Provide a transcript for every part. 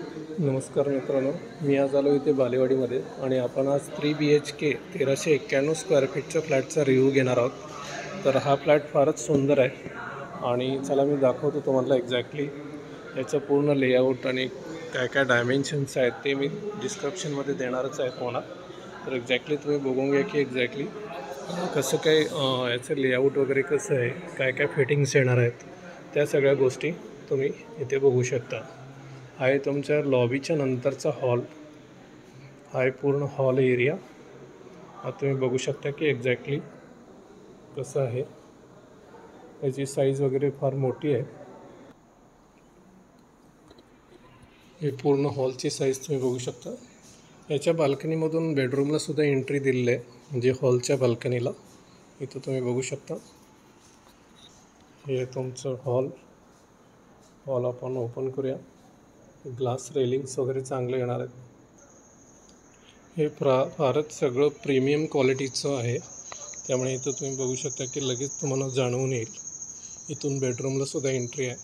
नमस्कार मित्रांनो, मी आज आलो इथे बालेवाडीमध्ये आणि आपण आज 3 BHK 1391 स्क्वेअर फीटच्या फ्लॅटचा रिव्ह्यू घेणार आहोत. तर हा फ्लॅट फारच सुंदर आहे आणि चला मी दाखवतो तुम्हाला एक्झॅक्टली याचं पूर्ण लेआउट आणि काय काय डायमेन्शन्स आहेत ते मी डिस्क्रिप्शनमध्ये देणारच आहे तुम्हाला. तर एक्झॅक्टली तुम्ही बघून घ्या की एक्झॅक्टली कसं काय याचं लेआउट वगैरे कसं आहे, काय काय फिटिंग्स येणार आहेत, त्या सगळ्या गोष्टी तुम्ही इथे बघू शकता. हा आहे तुमच्या लॉबीच्या नंतरचा हॉल. हा आहे पूर्ण हॉल एरिया. हा तुम्ही बघू शकता की एक्झॅक्टली कसं आहे. याची साईज वगैरे फार मोठी आहे. हे पूर्ण हॉलची साईज तुम्ही बघू शकता. याच्या बाल्कनीमधून बेडरूमला सुद्धा एंट्री दिलेली आहे, म्हणजे हॉलच्या बाल्कनीला. इथं तुम्ही बघू शकता. हे तुमचं हॉल आपण ओपन करूया. ग्लास रेलिंग्स वगैरे चांगले येणार आहेत. हे फारच सगळं प्रीमियम क्वालिटीचं आहे, त्यामुळे इथं तुम्ही बघू शकता की लगेच तुम्हाला जाणवून येईल. इथून बेडरूमला सुद्धा एंट्री आहे.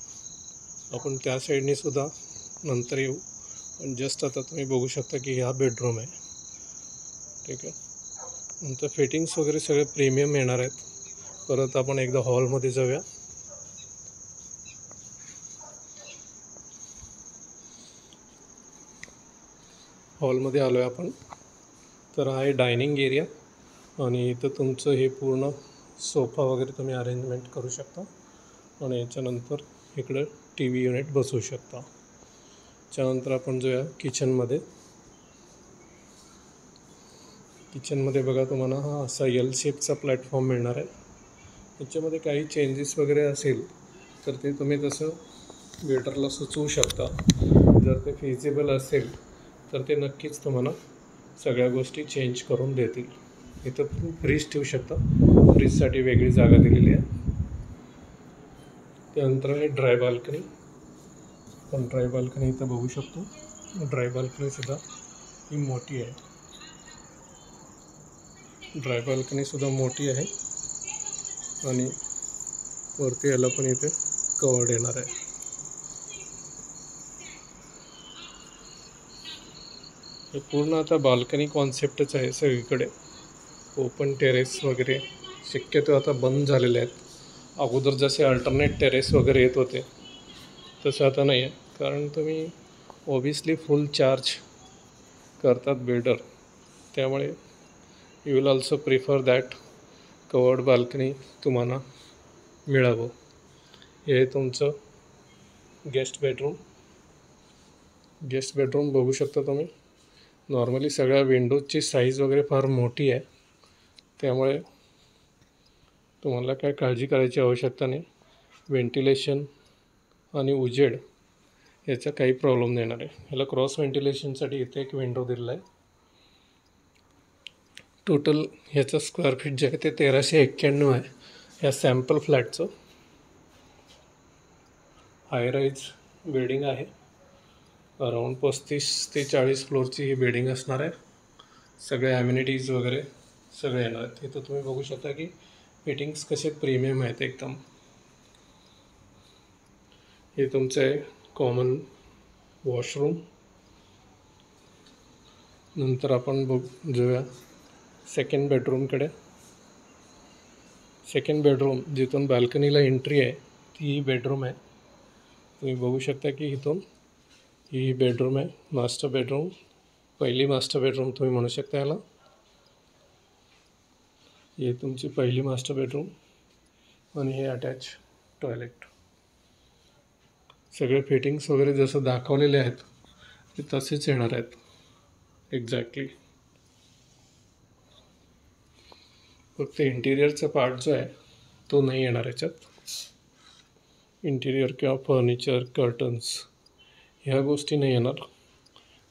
आपण त्या साईडने सुद्धा नंतर येऊ, पण जस्ट आता तुम्ही बघू शकता की हा बेडरूम आहे. ठीक आहे. नंतर फिटिंग्स वगैरे सगळे प्रीमियम येणार आहेत. परत आपण एकदा हॉलमध्ये जाऊया. हॉलमध्ये आलो आहे आपण. तर हा आहे डायनिंग एरिया आणि इथं तुमचं हे पूर्ण सोफा वगैरे तुम्ही अरेंजमेंट करू शकता आणि याच्यानंतर इकडं TV युनिट बसवू शकता. त्यानंतर आपण जाऊया किचनमध्ये. किचनमध्ये बघा तुम्हाला हा असा L शेपचा प्लॅटफॉर्म मिळणार आहे. याच्यामध्ये काही चेंजेस वगैरे असेल तर ते तुम्ही तसं वेटरला सुचवू शकता. जर ते फिजिबल असेल तर ते नक्कीच तुम्हाला सगळ्या गोष्टी चेंज करून देतील. इथं फ्रीज ठेवू शकता. फ्रीजसाठी वेगळी जागा दिलेली आहे. त्यानंतर आहे ड्राय बाल्कनी. आपण ड्राय बाल्कनी इथं बघू शकतो. ड्राय बाल्कनीसुद्धा ही मोठी आहे. ड्राय बाल्कनीसुद्धा मोठी आहे आणि वरती याला पण इथे कवर्ड येणार आहे. हे पूर्ण आता बाल्कनी कॉन्सेप्टच आहे सगळीकडे. ओपन टेरेस वगैरे शक्यतो आता बंद झालेले आहेत. अगोदर जसे अल्टरनेट टेरेस वगैरे येत होते तसं आता नाही आहे, कारण तुम्ही ऑब्वियसली फुल चार्ज करतात बिल्डर, त्यामुळे you will also prefer that covered balcony तुम्हाला मिळावं. हे तुमचं गेस्ट बेडरूम बघू शकता तुम्ही. नॉर्मली सगळ्या विंडोजची साईज वगैरे फार मोठी आहे, त्यामुळे तुम्हाला काय काळजी करायची आवश्यकता नाही. व्हेंटिलेशन आणि उजेड याचा काही प्रॉब्लेम नाही येणार आहे. ह्याला क्रॉस व्हेंटिलेशनसाठी इथे एक विंडो दिलेला आहे. टोटल ह्याचं स्क्वेअर फीट जे आहे ते 1391 आहे ह्या सॅम्पल फ्लॅटचं. हाय राईज बिल्डिंग आहे. अराऊंड 35 ते 40 फ्लोअरची ही बिल्डिंग असणार आहे. सगळे ॲम्युनिटीज वगैरे सगळे येणार आहेत. इथं तुम्ही बघू शकता की फिटिंग्स कसे प्रीमियम आहेत एकदम. हे तुमचं आहे कॉमन वॉशरूम. नंतर आपण जाऊया सेकंड बेडरूमकडे. सेकंड बेडरूम जिथून बाल्कनीला एंट्री आहे ती बेडरूम आहे. तुम्ही बघू शकता की इथून ही बेडरूम आहे, मास्टर बेडरूम. पहिली मास्टर बेडरूम तुम्ही म्हणू शकता याला. ही तुमची पहिली मास्टर बेडरूम आणि हे अटॅच टॉयलेट. सगळे फिटिंग्स वगैरे जसं दाखवलेले आहेत ते तसेच येणार आहेत एक्झॅक्टली. फक्त इंटिरियरचा पार्ट जो आहे तो नाही येणार याच्यात. इंटिरियर किंवा फर्निचर, कर्टन्स ह्या गोष्टी नाही येणार.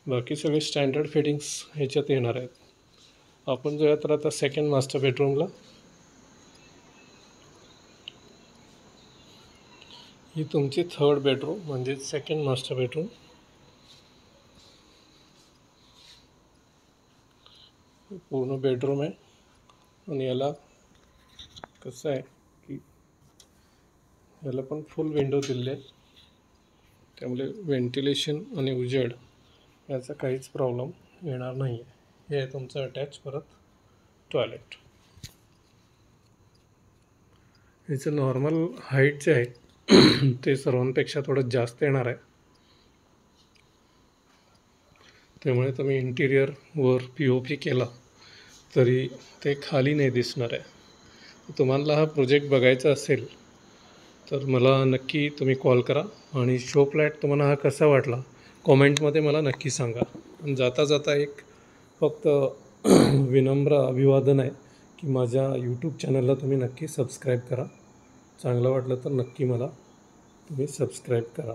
बाकी सगळे स्टँडर्ड फिटिंग्स ह्याच्यात येणार आहेत. आपण जाऊया तर आता सेकंड मास्टर बेडरूमला. ही तुमची थर्ड बेडरूम म्हणजे सेकंड मास्टर बेडरूम. पूर्ण बेडरूम आहे आणि याला कसं आहे की याला पण फुल विंडो दिलेले आहे, त्यामुळे व्हेंटिलेशन आणि उजेड याचा काहीच प्रॉब्लेम येणार नाही आहे. हे आहे तुमचं अटॅच परत टॉयलेट. ह्याचं नॉर्मल हाईट जे आहे ते सर्वांपेक्षा थोडं जास्त येणार आहे, त्यामुळे तुम्ही इंटिरियरवर POP केला तरी ते खाली नाही दिसणार आहे. तुम्हाला हा प्रोजेक्ट बघायचा असेल तर मला नक्की तुम्ही कॉल करा आणि शो फ्लॅट तुम्हाला हा कसा वाटला कॉमेंटमध्ये मला नक्की सांगा. आणि जाता जाता एक फक्त विनम्र अभिवादन आहे की माझ्या यूट्यूब चॅनलला तुम्ही नक्की सबस्क्राईब करा. चांगलं वाटलं तर नक्की मला तुम्ही सबस्क्राईब करा.